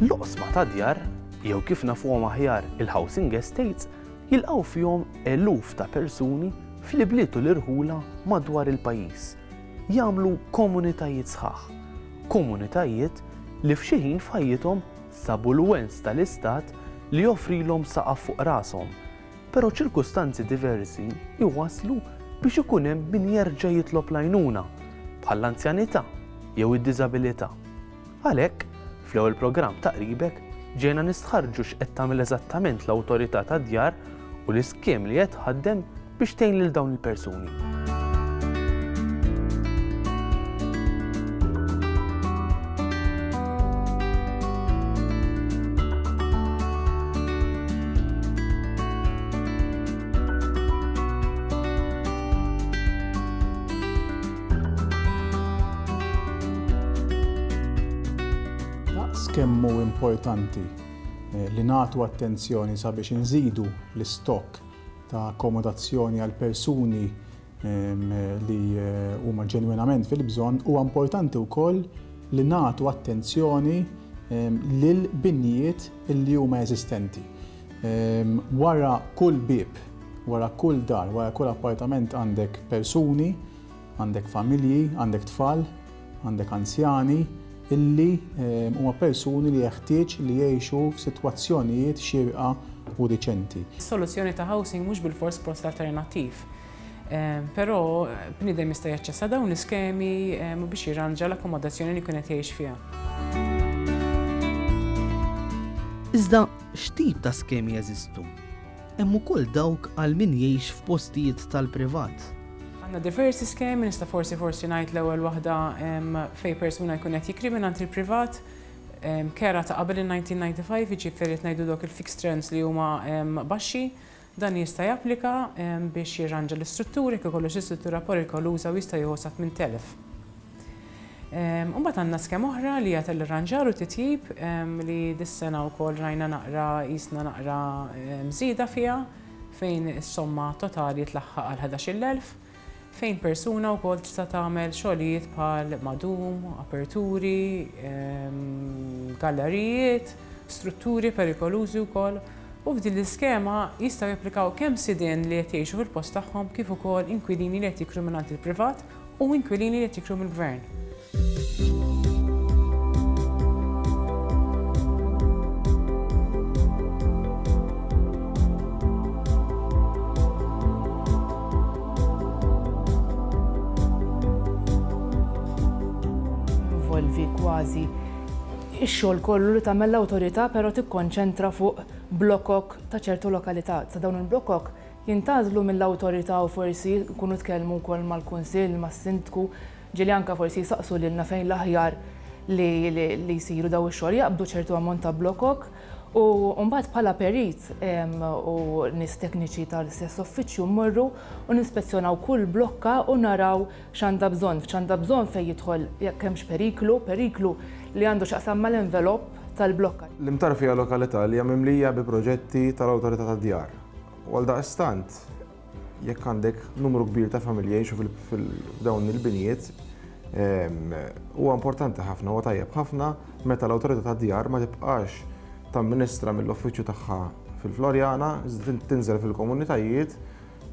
L-oqsma ta' djar, jew kif nafuhom aħjar il-housing estates, jilqgħu fihom eluf ta' persuni fl-ibliet u l-irħula madwar il-pajjiż. Jagħmlu komunitajiet sħaħ. Komunitajiet li f'xi ħin f'ħajjithom sabu l-wens tal-istat li joffrilhom saqaf fuq rashom, però ċirkustanzi diversi iwasslu biex ikun hemm min jerġa' jitlob l-għajnuna bħall-anzjanità jew id-diżabilità. Għalhekk, fl-ewwel programm ta' qribek ġejna nistħarġu x'qed tagħmel eżattament l-awtorità tad-djar u l-iskiem li qed tħaddem biex tgħin lil dawn il-persuni. Kemmu importanti li nagħtu attenzjoni sabiex inżidu l-istokk ta' akkomodazzjoni għal persuni li huma ġenwinament fil-bżonn, huwa importanti wkoll li nagħtu attenzjoni lil binjiet li huma eżistenti. Wara kull bieb, wara kull dar, wara kull appartament għandek persuni, għandek familji, għandek tfal, għandek anzjani, illi huma persuni li jeħtieġ li jgħixu f'sitwazzjonijiet xierqa u diċenti. Is-soluzzjoni ta' housing mhux bil-fors post alternattiv. Però bniedem jista' jaċċessa dawn l-iskemi biex jirranġa l-akkomodazzjoni li jkun qed jgħix fiha. Iżda x'tip ta' skemi jeżistu? Hemm ukoll dawk għal min jgħix f'postijiet tal-privat. Għandna diversi skemi, nista' forsi ngħid l-ewwel waħda fejn persuna jkun qed jikri minn il-privat, kera ta' qabel il-1995, jiġifieri qed ngħidu dawk il-fixed rents li huma baxxi, dan jista' japplika biex jirranġa l-istrutturi kif ikollu xi struttura perikoluża u jista' jieħu sa 8,000. Imbagħad għandna skema oħra li hija tal-irranġar u titjib li dis-sena wkoll rajna qisna naqra mżieda fiha fejn is-somma totali tlaħħaq għal 11,000. Fejn persuna wkoll tista' tagħmel xogħlijiet bħal madum, aperturi, gallerijiet, strutturi perikolużi wkoll. U f'din l-iskema jistgħu japplikaw kemm sidien li qed jgħixu fil-post tagħhom kif ukoll inkwilini li qed jikru mingħand il-privat u inkwilini li qed jikru mill-gvern. Kważi ix-xogħol kollu li tagħmel l-awtorità però tikkonċentra fuq blokkok ta' ċertu lokalità. Sa dawn il-blokkok jintgħażlu mill-awtorità u forsi jkunu tkellmu wkoll mal-kunsill, mas-sindku, ġieli anke forsi jsaqsu lilna fejn l-aħjar li jsiru daw ix-xogħol jaqbdu ċertu ammont ta' blokkok u mbagħad bħala perit u nies tekniċi tal-istess uffiċċju mmorru u nispezzjonaw kull blokka u naraw x'għandha bżonn fejn jidħol jekk hemmx periklu li għandu x'aqsam mal-envelop tal-blokka. L-imtar fiha lokalità li hija mimlija bi proġetti tal-awtorità tad-djar. U għaldaqstant, jekk għandek numru kbir ta' familji jgħixu f'dawn il-binijiet, huwa importanti ħafna u tajjeb ħafna meta l-awtorità tad-djar ma tibqax tamministra mill-uffiċċju tagħha fil-Florjana, tinżel fil-komunitajiet,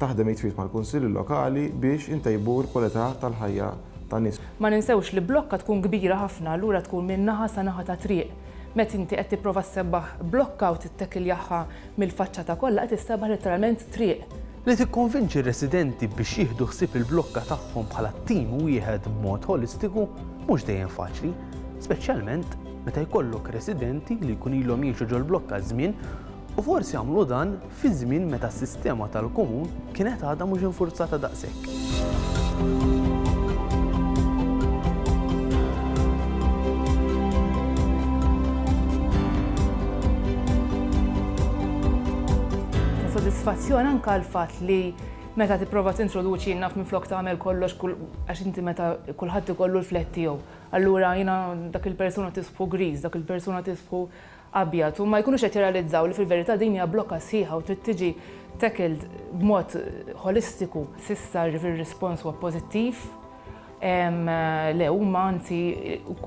taħdem jitfiet mal-kunsilli lokali biex intejbu l-kwalità tal-ħajja tan-nies. Ma ninsewx li blokka tkun kbira ħafna, allura tkun minn naħa sa naħa ta' triq. Meta inti qed tipprova ssebaħ blokka u tittekiljaħħa mill-faċċata kollha qed issebaħ letteralment triq. Li tikkonvinċi r-residenti biex jieħdu ħsieb il-blokka tagħhom bħala tim wieħed b'mod holistiku mhux dejjem faċli, speċjalment meta jkollok residenti li jkun ilhom jgħixu ġol blokka żmien u forsi għamlu dan fi żmien meta s-sistema tal-komun kienet għadha mhux infurzata daqshekk. Sodisfazzjon anke l-fatt li meta tipprova tintroduċi naf minflok tagħmel kollox għax inti meta kulħadd ikollu l-flett tiegħu. Allura jiena dak il-persuna tisfu griż, dak il-persuna tisfu abjad u ma jkunux qed jirrealizzaw li fil-verità din hija blokka sħiħa u trid tiġi tackled b'mod holistiku. S'issa ir-rispons huwa pożittiv Le huma anzi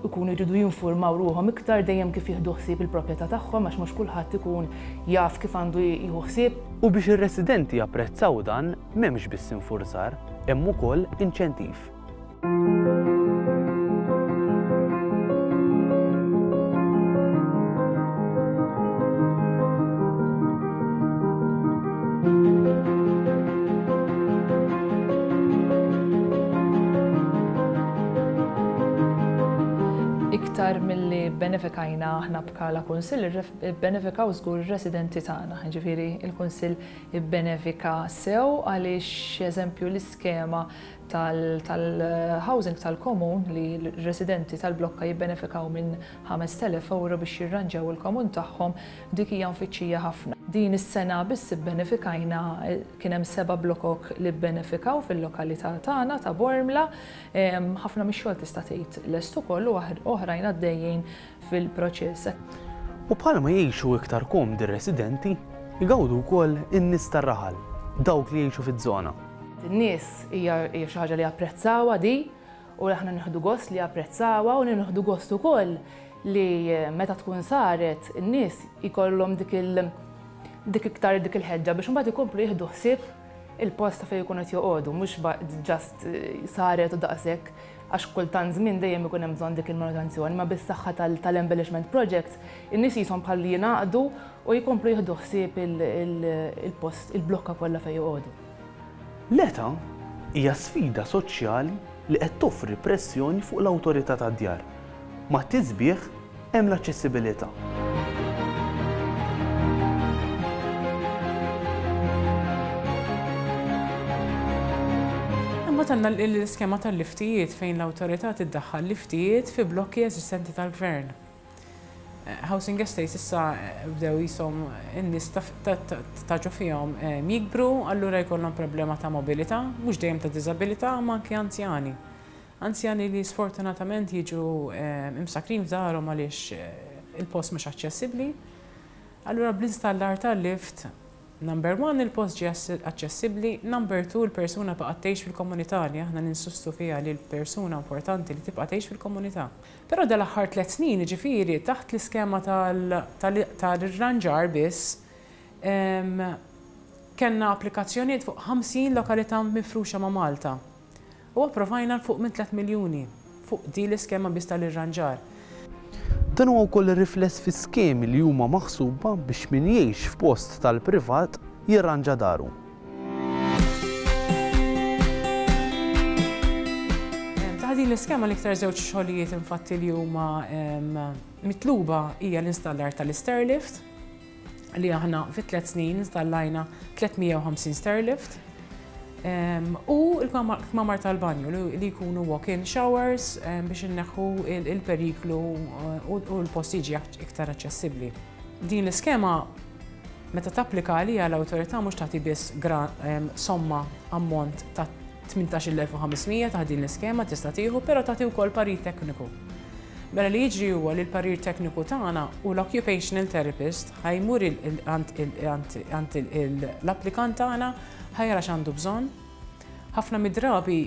ikunu jridu jinformaw ruhom iktar dejjem kif jieħdu ħsieb il-proprjetà tagħhom għax mhux kulħadd ikun jaf kif għandu jieħu ħsieb. U biex ir-residenti japprezzaw dan m'hemmx biss infurzar, hemm ukoll inċentiv. Iktar milli benefikajna aħna bħala kunsill, benefikaw żgur ir-residenti tagħna. Ġifieri il-kunsill ibbenefika sew għaliex eżempju l-iskema tal-housing tal-komun li l-residenti tal-blokka jibbenefikaw minn 5,000 euro biex jirranġaw il-komun tagħhom dik hija mfittxija ħafna. Din is-sena biss ibbenefikajna kien hemm 7 blokkok li bbenefikaw fil-lokalità tagħna ta' Bormla. Ħafna mix-xogħol tista' tgħid lest ukoll u oħrajn għaddejjin fil-proċess. U bħalma jgħixu iktar komdi r-residenti, jgawdu wkoll in-nies tar-raħal, dawk li jgħixu fiż-żona. In-nies hija xi ħaġa li apprezzawha di u aħna nieħdu gost li apprezzawha u nieħdu gost ukoll li meta tkun saret in-nies ikollhom dik il-ħeġġa biex imbagħad ikomplu jieħdu ħsieb il-post fejn ikunu qed joqogħdu mhux ġast saret u daqshekk għax kultant żmien dejjem ikun hemm bżonn dik il-manutenzjoni ma bis-saħħa tal-embellishment projects in-nies jishom bħal jingħaqdu u jkomplu jieħdu ħsieb il-post il-blokka kollha fejn joqogħdu. L-età hija sfida soċjali li qed toffri pressjoni fuq l-awtorità tad-djar. Ma' tisbieħ hemm l-aċċessibilità. Imma għandna l-iskema tal-liftijiet fejn l-awtorità tiddaħħal liftijiet fi blokki eżistenti tal-gvern. Housing estates issa bdew jisom in-nies taġu fihom jikbru, allura jkollhom problema ta' mobilità, mhux dejjem ta' diżabilità, ma anke anzjani. Anzjani li sfortunatament jiġu imsakrin f'darhom għaliex il-post mhux aċċessibbli. Allura bl-installar tal-lift, number 1 il-post ġie aċċessibbli, number 2 il-persuna baqgħet tgħix fil-komunità li aħna ninsistu fiha li l-persuna importanti li tibqa' tgħix fil-komunità. Però dal-aħħar 3 snin ġifieri taħt l-iskema tal-irranġar biss kellna applikazzjonijiet fuq 50 lokalità mifruxa ma' Malta. U approvajna fuq minn 3 miljuni fuq din l-iskema biss tal-irranġar. Dan huwa wkoll irrifless fi skemi li huma maħsuba biex min jgħix f'post tal-privat jirranġa daru. Ta' din l-iskema l-iktar żewġ xogħlijiet infatti li huma mitluba hija l-installar tal-stairlift li aħna fi 3 snin installajna 350 stairlift. U l-kmamar tal-banju li jkunu walk-in showers biex inneħħu il-periklu u l-post jiġi iktar aċċessibbli. Din l-iskema meta tapplika għalija l-awtorità mhux tagħti biss somma ammont ta' 18,500 ta' din l-iskema tista' tieħu, però tagħti wkoll parir tekniku. Mela li jiġri huwa li l-parir tekniku tagħna u l-occupational therapist ħajmur għand l-applikant tagħna ħajra x'għandu bżonn. Ħafna mid-drabi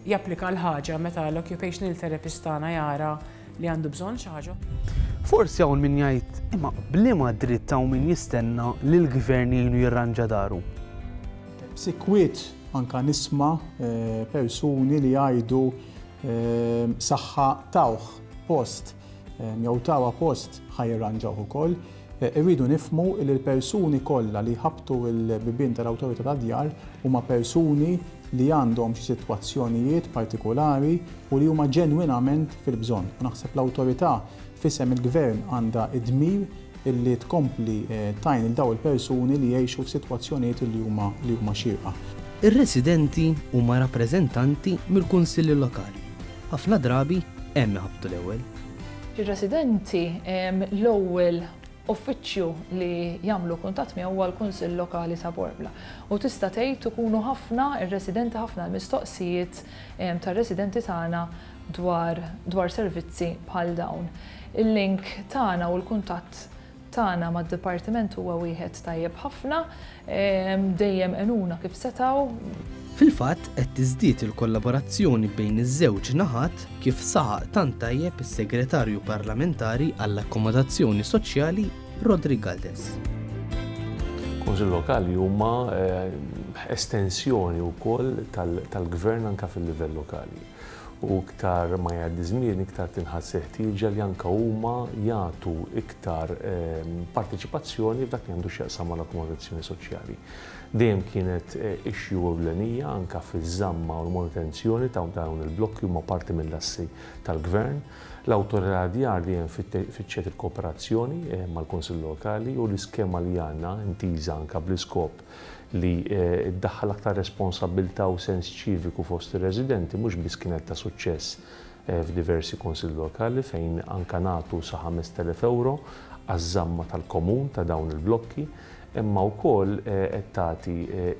japplika l-ħaġa meta l-occupational therapist tagħna jara li għandu bżonn xi ħaġa. Forsi hawn min jgħid imma bliema dritt hawn min jistenna li l-gvern jgħinu jirranġa daru. Sikwiet anka nisma' persuni li jgħidu saħħa tawħ post jew tawha post ħajirranġaw ukoll. Irridu nifhmu li l-persuni kollha li ħabtu l-bibien tal-awtorità tad-djar huma persuni li għandhom xi sitwazzjonijiet partikolari u li huma ġenwinament fil-bżonn. U naħseb l-awtorità f'isem il-gvern għandha id-dmir illi tkompli tajn il daw il-persuni li jgħixu f'sitwazzjonijiet li huma xierqa. Ir-residenti huma rappreżentanti mill-kunsilli lokali. Ħafna drabi hemm ħabtu l-ewwel. Ir-residenti l-ewwel uffiċċju li jagħmlu kuntatt miegħu huwa l-Kunsill Lokali ta' Bormla. U tista' tgħid ikunu ħafna ir-residenti ħafna l-mistoqsijiet tar-residenti tagħna dwar servizzi bħal dawn. Il-link tagħna u l-kuntatt tagħna mad-dipartiment huwa wieħed tajjeb ħafna, dejjem għenuna kif setgħu Fil-fatt qed tiżdied il-kollaborazzjoni bejn iż-żewġ naħat kif saħaq tant tajjeb is-Segretarju Parlamentari għall-Akkomodazzjoni Soċjali Rodri Galdes. Kunsill lokali huma estensjoni wkoll tal-gvern anke fil-livell lokali. U iktar ma jgħaddi żmien iktar tinħass ħtieġa li anke huma jagħtu iktar partiċipazzjoni f'dak li għandu x'jaqsam mal-akkomodazzjoni soċjali. Dejjem kienet issue ewlenija anke fiż-żamma u l-manutenzjoni ta' dawn il-blokki huma parti mill-assi tal-gvern. L-awtorità djar dejjem fitxet il-kooperazzjoni mal-Kunsill Lokali u l-iskema li għandna intiża anke bl-iskop li ddaħħal aktar responsabilità u sens ċiviku fost ir-residenti mhux biss kienet ta' suċċess f'diversi kunsilli lokali fejn anke nagħtu sa 5,000 euro għaż-żamma tal-komun ta' dawn il-blokki, imma wkoll qed tagħti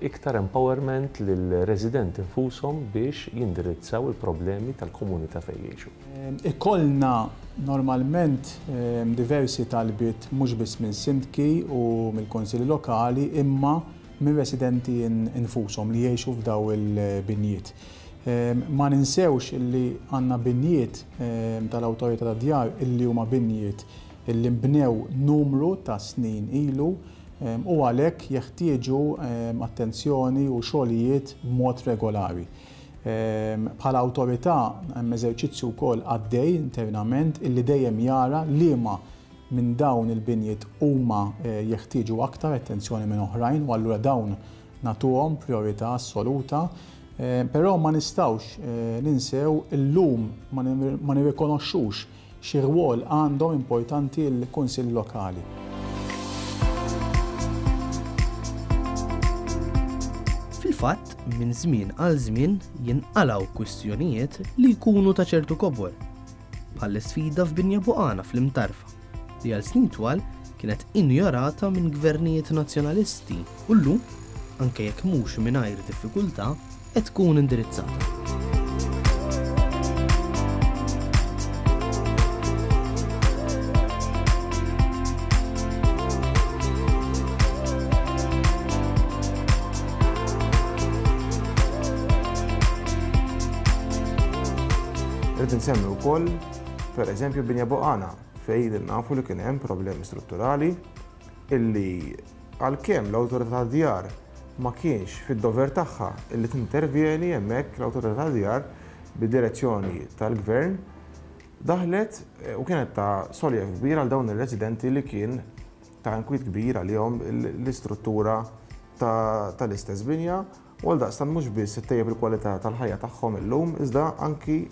iktar empowerment lill-residenti infushom biex jindirizzaw il-problemi tal-komunità fejn jgħixu. Ikollna normalment diversi talbiet mhux biss minn sindki u mill-kunsilli lokali imma minn residenti infushom li jgħixu f'daw il-binjiet. Ma ninsewx illi għandna binjiet tal-Awtorità tad-Djar illi huma binjiet illi mbnew numru ta' snin ilu u għalhekk jeħtieġu attenzjoni u xogħlijiet b'mod regolari. Bħala awtorità hemm eżerċizzju wkoll għaddej internament illi dejjem jara liema minn dawn il-binjiet huma jeħtieġu aktar attenzjoni minn oħrajn u allura dawn nagħtuhom priorità assoluta, però ma nistgħux ninsew illum ma nirrikonoxxux xi rwol għandhom importanti l-kunsilli lokali. Fil-fatt, minn żmien għal żmien jinqalgħu kwistjonijiet li jkunu ta' ċertu kobor. Bħall-isfida f'Binja Buqana fl-Imtarfa li għal snin twal kienet injorata minn gvernijiet nazzjonalisti u llum, anke jekk mhux mingħajr diffikultà, qed tkun indirizzata. Rrid insemmi wkoll, pereżempju Binja Buqana, fejn nafu li kien hemm problemi strutturali illi għalkemm l-Awtorità tad-Djar ma kienx fid-dover tagħha illi tintervjeni hemmhekk l-Awtorità tad-Djar bid-direzzjoni tal-Gvern daħlet u kienet ta' soljef kbir għal dawn ir-residenti li kien ta' inkwiet kbir għalihom l-istruttura tal-istess binja u għaldaqstant mhux biss ittejjeb il-kwalità tal-ħajja tagħhom illum iżda anki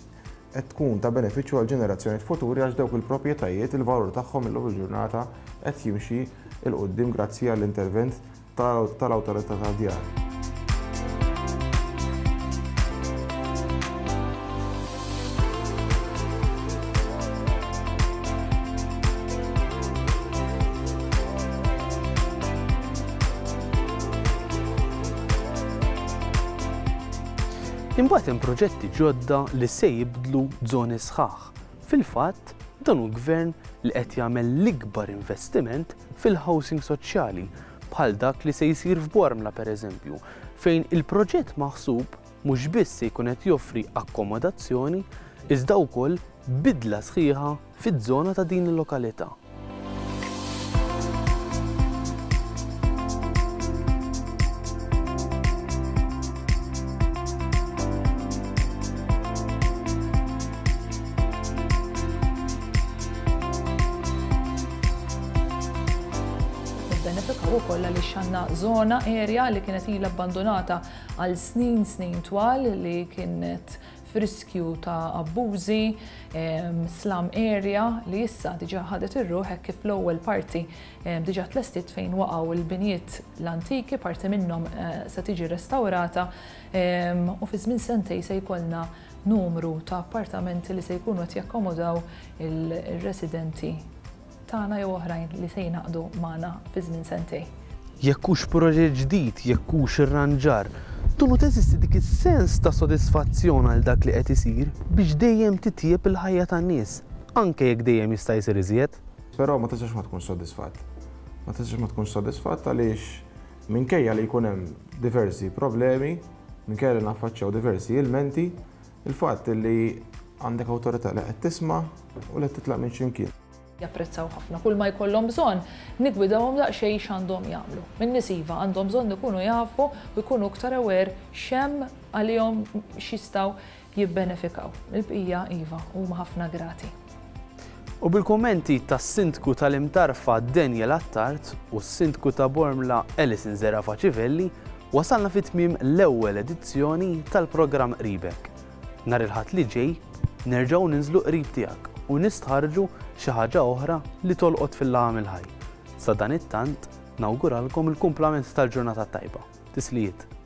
qed tkun ta' benefiċċju għal ġenerazzjonijiet futuri għax dawk il-proprjetajiet il-valur tagħhom illum il-ġurnata qed jimxi il quddiem grazzi għall-intervent tal-Awtorità tad-Djar. Imbagħad hemm proġetti ġodda li se jibdlu żoni sħaħ. Fil-fatt, dan hu l-gvern li qed jagħmel l-ikbar investiment fil-housing soċjali bħal dak li se jsir f'Bormla pereżempju, fejn il-proġett maħsub mhux biss se jkun qed joffri akkomodazzjoni iżda wkoll bidla sħiħa fiż-żona ta' din il-lokalità. Benefikaw ukoll li xanna zona area li kienet ilha abbandonata għal snin twal li kienet friskju ta' abbużi, slum area li issa diġà ħadet ir-ruħ hekk kif l-ewwel parti diġà tlestit fejn waqgħu il-binijiet l-antiki, parti minnhom se tiġi restawrata u fi żmien sentej se jkollna numru ta' appartamenti li se jkunu qed jakkomodaw il-residenti tagħna jew oħrajn li se jingħaqdu magħna fi żmien sentej. Jekk hux proġett ġdid, jekk hux irranġar, tunu teżisti dik is-sens ta' sodisfazzjon għal dak li qed isir biex dejjem titjieb il-ħajja tan-nies, anke jekk dejjem jista' jsir iżjed. Però ma tistax ma tkunx sodisfatt. Ma tistax ma tkunx sodisfatt għaliex minkejja li jkun hemm diversi problemi, minkejja li naffaċċjaw diversi ilmenti, il-fatt li għandek awtorità li qed tisma' u li qed titlaq minn x'imkien. Japprezzaw ħafna kull ma jkollhom bżonn nigwidawhom daqsxejn x'għandhom jagħmlu. Min-nies iva għandhom bżonn ikunu jafu u jkunu iktar aware x'hemm għalihom x'jistgħu jibbenefikaw. Il-bqija iva huma ħafna grati. U bil-kummenti tas-Sindku tal-Imtarfa Daniel Attart u s-Sindku ta' Bormla Alison Zerafa Civelli wasalna fit-tmiem l-ewwel edizzjoni tal-programm Qribek. Nhar il-Ħadd li ġej nerġgħu ninżlu qrib tiegħek u nistħarġu xi ħaġa oħra li tolqot fil-lagħam il-ħaj. Sa dan it-tant nawguralkom il-kumplament tal-ġurnata tajba. Tislijiet.